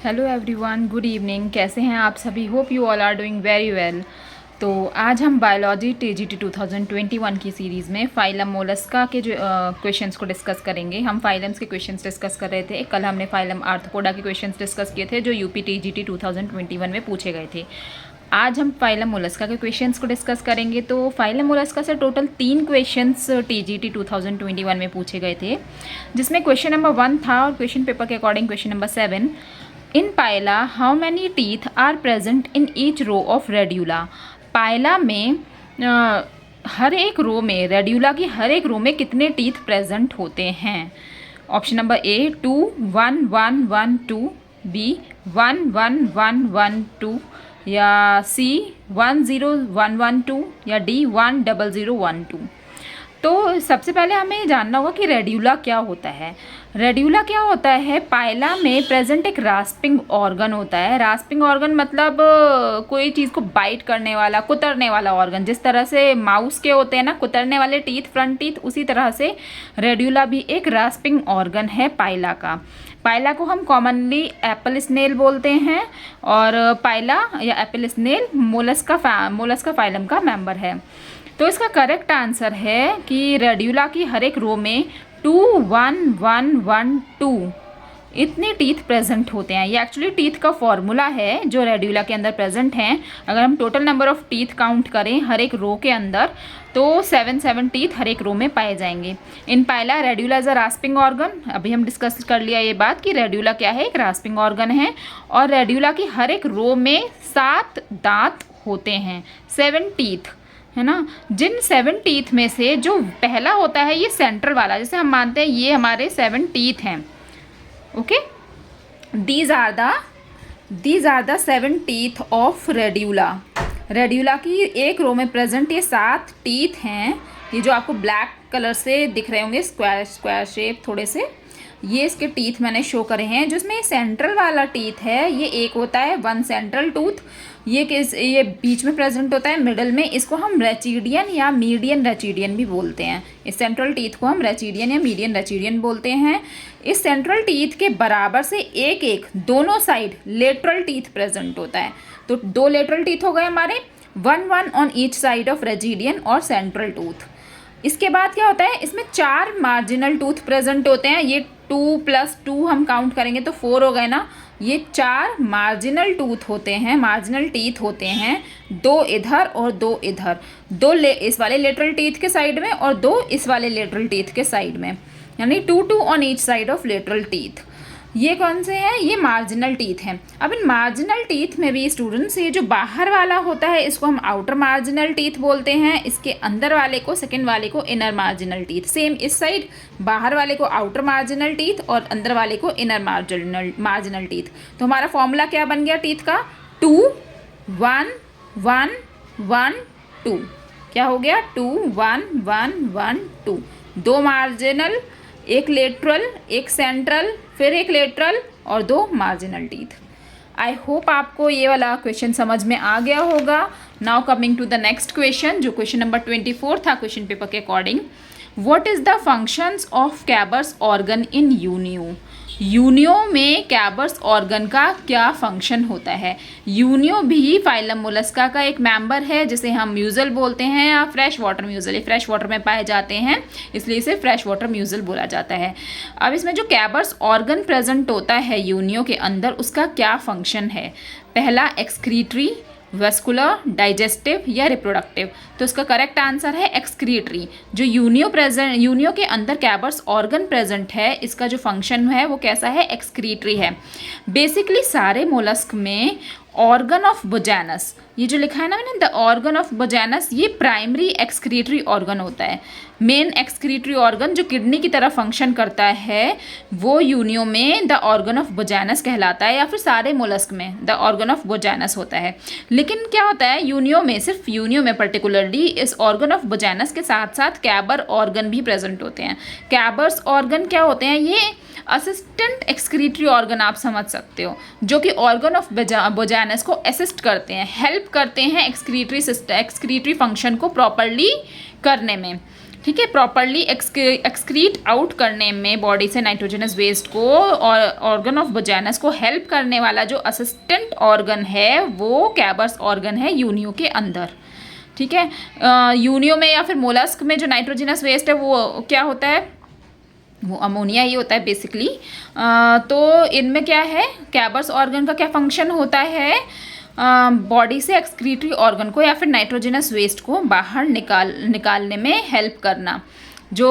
Hello everyone, good evening. कैसे हैं आप सभी? Hope you all are doing very well. तो आज हम बायोलॉजी टीजीटी 2021 की सीरीज़ में फाइलम मोलस्का के जो क्वेश्चंस को डिस्कस करेंगे। हम फाइलम्स के क्वेश्चंस डिस्कस कर रहे थे। कल हमने फाइलम आर्थ्रोपोडा के क्वेश्चंस डिस्कस किए थे जो यूपी टीजीटी 2021 में पूछे गए थे। आज हम फाइलम मोलस्का के क्वेश्चंस को डिस्कस करेंगे। तो फाइलम मोलस्का से टोटल 3 क्वेश्चंस टीजीटी 2021 में पूछे गए थे, जिसमें क्वेश्चन नंबर 1 था और क्वेश्चन पेपर के according question number 7। In Pila how many teeth are present in each row of radula. Pila में हर एक रो में, रेड्यूला की हर एक रो में कितने टीथ प्रेजेंट होते हैं? ऑप्शन नंबर ए 2 1 1 1 2, बी 1 1 1 1 2, या सी 1 0 1 1 2, या डी 1 0 0 1 2। तो सबसे पहले हमें जानना होगा कि रेड्यूला क्या होता है। रेड्यूला क्या होता है? पायला में प्रेजेंट एक रास्पिंग ऑर्गन होता है। रास्पिंग ऑर्गन मतलब कोई चीज़ को बाइट करने वाला, कुतरने वाला ऑर्गन। जिस तरह से माउस के होते हैं ना कुतरने वाले टीथ, फ्रंट टीथ, उसी तरह से रेड्यूला भी एक रास्पिंग ऑर्गन है पायला का। पायला को हम कॉमनली एप्पल स्नेल बोलते हैं और पायला या एप्पल स्नेल मोलस्का फाइलम का मेंबर है। तो इसका करेक्ट आंसर है कि रेड्यूला की हर एक रो में 2 1 1 1 2 इतने टीथ प्रेजेंट होते हैं। ये एक्चुअली टीथ का फॉर्मूला है जो रेड्यूला के अंदर प्रेजेंट हैं। अगर हम total number of teeth count करें हर एक रो के अंदर तो 7 टीथ हर एक रो में पाए जाएंगे। In Pila radula is a rasping organ. अभी हम डिस्कस कर लिया ये बात कि रेड्यूला क्या है, एक रास्पिंग ऑर्गन है। और रेड्यूला की हर एक रो में 7 दांत होते हैं, 7 टीथ, है ना। जिन 7 टीथ में से जो पहला होता है ये सेंट्रल वाला, जैसे हम मानते हैं ये हमारे 7 टीथ हैं। Okay, these are the 7 teeth of radula. Radula की एक रो में प्रेजेंट ये 7 टीथ हैं। ये जो आपको ब्लैक कलर से दिख रहे होंगे, स्क्वायर शेप थोड़े से, ये इसके टीथ मैंने शो करे हैं। जिसमें सेंट्रल वाला टीथ है ये एक होता है 1 सेंट्रल टूथ। ये बीच में प्रेजेंट होता है मिडल में। इसको हम रेचिडियन या मीडियन रेचिडियन भी बोलते हैं। इस सेंट्रल टीथ को हम रेचिडियन या मीडियन रेचिडियन बोलते हैं। इस सेंट्रल टीथ के बराबर से एक एक दोनों साइड लेटरल टीथ प्रेजेंट होता है। तो 2 लेटरल टीथ हो गए हमारे, 1 1 ऑन ईच साइड ऑफ रेचिडियन और सेंट्रल टूथ। इसके बाद क्या होता है, इसमें 4 मार्जिनल टूथ प्रेजेंट होते हैं। ये 2 + 2 हम काउंट करेंगे तो 4 हो गए ना। ये 4 मार्जिनल टूथ होते हैं, मार्जिनल टीथ होते हैं। 2 इधर और 2 इधर, 2 इस वाले लेटरल टीथ के साइड में और 2 इस वाले लेटरल टीथ के साइड में, यानी 2 2 on each side of lateral teeth. ये कौन से हैं? ये मार्जिनल टीथ हैं। अब इन मार्जिनल टीथ में भी स्टूडेंट्स, ये जो बाहर वाला होता है इसको हम आउटर मार्जिनल टीथ बोलते हैं। इसके अंदर वाले को, सेकंड वाले को इनर मार्जिनल टीथ। सेम इस साइड बाहर वाले को आउटर मार्जिनल टीथ और अंदर वाले को इनर मार्जिनल टीथ। तो हमारा फॉर्मूला क्या बन गया टीथ का? 2 1 1 1 2। क्या हो गया? 2 1 1 1 2। 2 मार्जिनल, एक लेटरल, एक सेंट्रल, फिर एक लेटरल और 2 मार्जिनल टीथ। आई होप आपको ये वाला क्वेश्चन समझ में आ गया होगा। Now coming to the next question, जो क्वेश्चन नंबर 24 था क्वेश्चन पेपर के according. What is the functions of Keber's organ in Unio? Unio में कैबर्स ऑर्गन का क्या फंक्शन होता है? यूनियो भी फाइलम मोलस्का का एक मेंबर है, जिसे हम म्यूजल बोलते हैं या फ्रेश वाटर म्यूजल। ये फ्रेश वाटर में पाए जाते हैं, इसलिए इसे फ्रेश वाटर म्यूजल बोला जाता है। अब इसमें जो कैबर्स ऑर्गन प्रेजेंट होता है यूनियो के अंदर, उसका क्या फंक्शन है? पहला एक्सक्रीटरी, वेस्कुलर, डाइजेस्टिव या रिप्रोडक्टिव। तो इसका करेक्ट आंसर है एक्सक्रीटरी। जो यूनियो के अंदर कैबर्स ऑर्गन प्रेजेंट है, इसका जो फंक्शन है वो कैसा है? एक्सक्रीटरी है। बेसिकली सारे मोलस्क में ऑर्गन ऑफ बोजानस, ये जो लिखा है ना मैंने, द ऑर्गन ऑफ बोजानस, ये प्राइमरी एक्सक्रीटरी ऑर्गन होता है। मेन एक्सक्रीटरी ऑर्गन जो किडनी की तरह फंक्शन करता है वो यूनियो में द ऑर्गन ऑफ बोजानस कहलाता है, या फिर सारे मोलस्क में द ऑर्गन ऑफ बोजानस होता है। लेकिन क्या होता है यूनियो में, सिर्फ यूनियो में पर्टिकुलरली इस ऑर्गन ऑफ बोजानस के साथ साथ कैबर ऑर्गन भी प्रेजेंट होते हैं। कैबर्स ऑर्गन क्या होते हैं? ये असिस्टेंट एक्सक्रीटरी ऑर्गन आप समझ सकते हो, जो कि ऑर्गन ऑफ बोजानस को असिस्ट करते हैं, हेल्प करते हैं एक्सक्रीटरी फंक्शन को प्रॉपरली करने में। ठीक है, प्रॉपरली एक्सक्रीट आउट करने में बॉडी से नाइट्रोजनस वेस्ट को और ऑर्गन ऑफ वजाइनस को हेल्प करने वाला जो असिस्टेंट ऑर्गन है वो कैबर्स ऑर्गन है यूनियो के अंदर। ठीक है, यूनियो में या फिर मोलस्क में जो नाइट्रोजनस वेस्ट है वो क्या होता है, वो अमोनिया ही होता है बेसिकली। तो इनमें क्या है, कैबर्स ऑर्गन का क्या फंक्शन होता है, बॉडी से एक्सक्रीटरी ऑर्गन को या फिर नाइट्रोजनस वेस्ट को बाहर निकालने में हेल्प करना। जो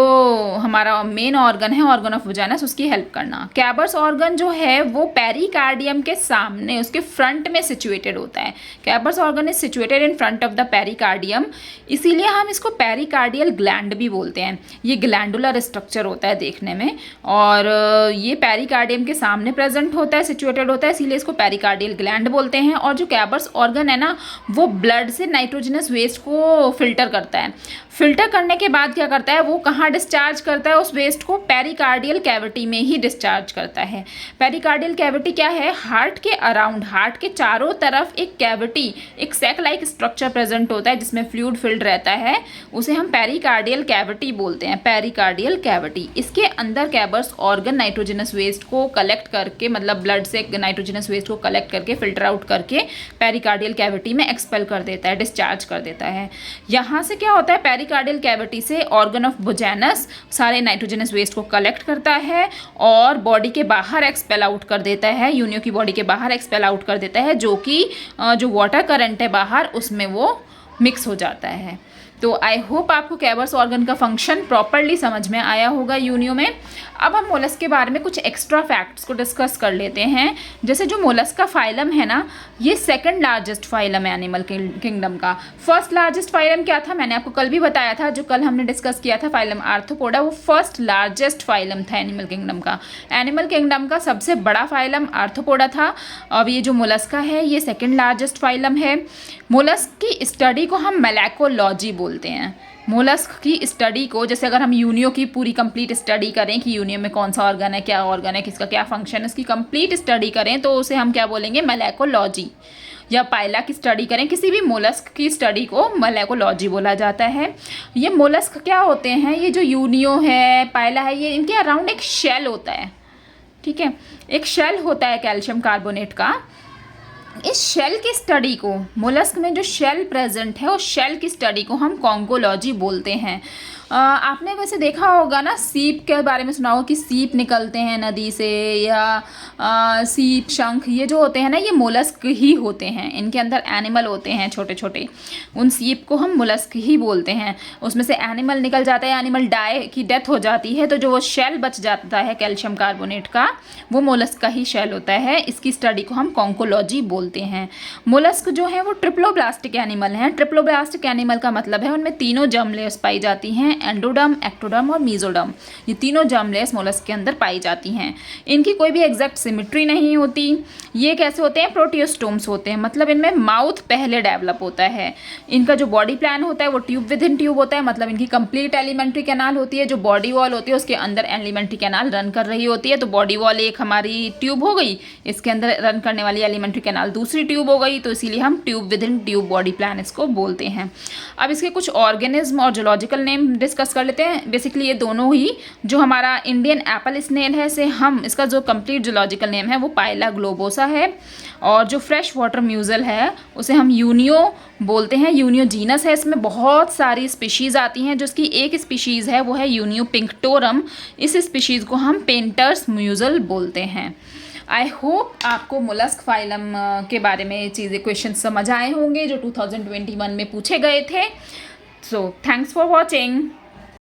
हमारा मेन ऑर्गन है ऑर्गन ऑफ वजाइनस, उसकी हेल्प करना। कैबर्स ऑर्गन जो है वो पेरिकार्डियम के सामने, उसके फ्रंट में सिचुएटेड होता है। Keber's organ is situated in front of the pericardium, इसीलिए हम इसको पेरिकार्डियल ग्लैंड भी बोलते हैं। ये ग्लैंडुलर स्ट्रक्चर होता है देखने में, और ये पेरिकार्डियम के सामने प्रेजेंट होता है, सिचुएटेड होता है, इसीलिए इसको पेरिकार्डियल ग्लैंड बोलते हैं। और जो कैबर्स ऑर्गन है ना, वो ब्लड से नाइट्रोजनस वेस्ट को फिल्टर करता है। फिल्टर करने के बाद क्या करता है, वो कहाँ डिस्चार्ज करता है उस वेस्ट को, पेरिकार्डियल कैविटी में ही डिस्चार्ज करता है। पेरिकार्डियल कैविटी क्या है, हार्ट के अराउंड, हार्ट के चारों तरफ एक कैविटी, एक सैक लाइक स्ट्रक्चर प्रेजेंट होता है जिसमें फ्लूइड फिल्ड रहता है, उसे हम पेरिकार्डियल कैविटी बोलते हैं। पेरिकार्डियल कैविटी, इसके अंदर कैबर्स ऑर्गन नाइट्रोजनस वेस्ट को कलेक्ट करके, मतलब ब्लड से नाइट्रोजनस वेस्ट को कलेक्ट करके फिल्टर आउट करके पेरिकार्डियल कैविटी में एक्सपेल कर देता है, डिस्चार्ज कर देता है। यहाँ से क्या होता है, पेरिकार्डियल कैविटी से ऑर्गन ऑफ वजाइनस सारे नाइट्रोजनस वेस्ट को कलेक्ट करता है और बॉडी के बाहर एक्सपेल आउट कर देता है, यूनियो की बॉडी के बाहर एक्सपेल आउट कर देता है, जो कि जो वाटर करंट है बाहर उसमें वो मिक्स हो जाता है। तो आई होप आपको कैबर्स ऑर्गन का फंक्शन प्रॉपरली समझ में आया होगा यूनियो में। अब हम मोलस्क के बारे में कुछ एक्स्ट्रा फैक्ट्स को डिस्कस कर लेते हैं। जैसे जो मोलस्क का फाइलम है ना, ये सेकंड लार्जेस्ट फाइलम है एनिमल किंगडम का। फर्स्ट लार्जेस्ट फाइलम क्या था, मैंने आपको कल भी बताया था, जो कल हमने डिस्कस किया था फाइलम आर्थ्रोपोडा, वो फर्स्ट लार्जेस्ट फाइलम था एनिमल किंगडम का। एनिमल किंगडम का सबसे बड़ा फाइलम आर्थ्रोपोडा था। अब ये जो मोलस्का है ये सेकंड लार्जेस्ट फाइलम है। मोलस्क की स्टडी को हम मेलैकोलॉजी बोलते हैं। मोलस्क की स्टडी को, जैसे अगर हम यूनियो की पूरी कंप्लीट स्टडी करें कि यूनियो में कौन सा ऑर्गन है, क्या ऑर्गन है, किसका क्या फंक्शन है, उसकी कंप्लीट स्टडी करें तो उसे हम क्या बोलेंगे, मेलैकोलॉजी। या पाइला की स्टडी करें, किसी भी मोलस्क की स्टडी को मेलैकोलॉजी बोला जाता है। ये मोलस्क क्या होते हैं, ये जो यूनियो है, पाइला है, ये इनके अराउंड एक शेल होता है। ठीक है, एक शेल होता है कैल्शियम कार्बोनेट का। इस शेल की स्टडी को, मोलस्क में जो शेल प्रेजेंट है उस शेल की स्टडी को हम कॉन्कोलॉजी बोलते हैं। आपने वैसे देखा होगा ना, सीप के बारे में सुना होगा कि सीप निकलते हैं नदी से, या सीप, शंख, ये जो होते हैं ना, ये मोलस्क ही होते हैं। इनके अंदर एनिमल होते हैं छोटे छोटे, उन सीप को हम मोलस्क ही बोलते हैं। उसमें से एनिमल निकल जाता है, एनिमल की डेथ हो जाती है, तो जो वो शेल बच जाता है कैल्शियम कार्बोनेट का, वो मोलस्क का ही शेल होता है। इसकी स्टडी को हम कॉन्कोलॉजी बोलते हैं। मोलस्क जो है वो ट्रिप्लोब्लास्टिक एनिमल हैं। ट्रिप्लोब्लास्टिक एनिमल का मतलब है उनमें तीनों जर्म लेयर्स पाई जाती हैं, एंडोडर्म, एक्टोडर्म और मीजोडर्म। ये तीनों जर्म लेयर्स मोलस्क के अंदर पाई जाती हैं। इनकी कोई भी एग्जैक्ट सिमेट्री नहीं होती। ये कैसे होते हैं, प्रोटियोस्टोम्स होते हैं, मतलब इनमें माउथ पहले डेवलप होता है। इनका जो बॉडी प्लान होता है वो ट्यूब विद इन ट्यूब होता है, मतलब इनकी कंप्लीट एलिमेंट्री कैनाल होती है। जो बॉडी वॉल होती है उसके अंदर एलिमेंट्री कैनाल रन कर रही होती है। तो बॉडी वॉल एक हमारी ट्यूब हो गई, इसके अंदर रन करने वाली एलिमेंट्री कैनाल दूसरी ट्यूब हो गई, तो इसीलिए हम tube with in tube body plan इसको बोलते हैं। अब इसके कुछ ऑर्गेनिज्म और जोलॉजिकल नेम डिस्कस कर लेते हैं। बेसिकली ये दोनों ही, जो हमारा इंडियन एप्पल स्नेल है से हम, इसका जो कंप्लीट जोलॉजिकल नेम है वो पाइला ग्लोबोसा है। और जो फ्रेश वाटर म्यूजल है उसे हम यूनियो बोलते हैं। यूनियो जीनस है, इसमें बहुत सारी स्पीशीज़ आती हैं। जो इसकी एक स्पीशीज़ है वो है यूनियो पिंक्टोरम। इस स्पीशीज़ को हम पेंटर्स म्यूजल बोलते हैं। आई होप आपको मोलस्क फाइलम के बारे में चीज़ें, क्वेश्चन समझ आए होंगे जो 2021 में पूछे गए थे। So thanks for watching.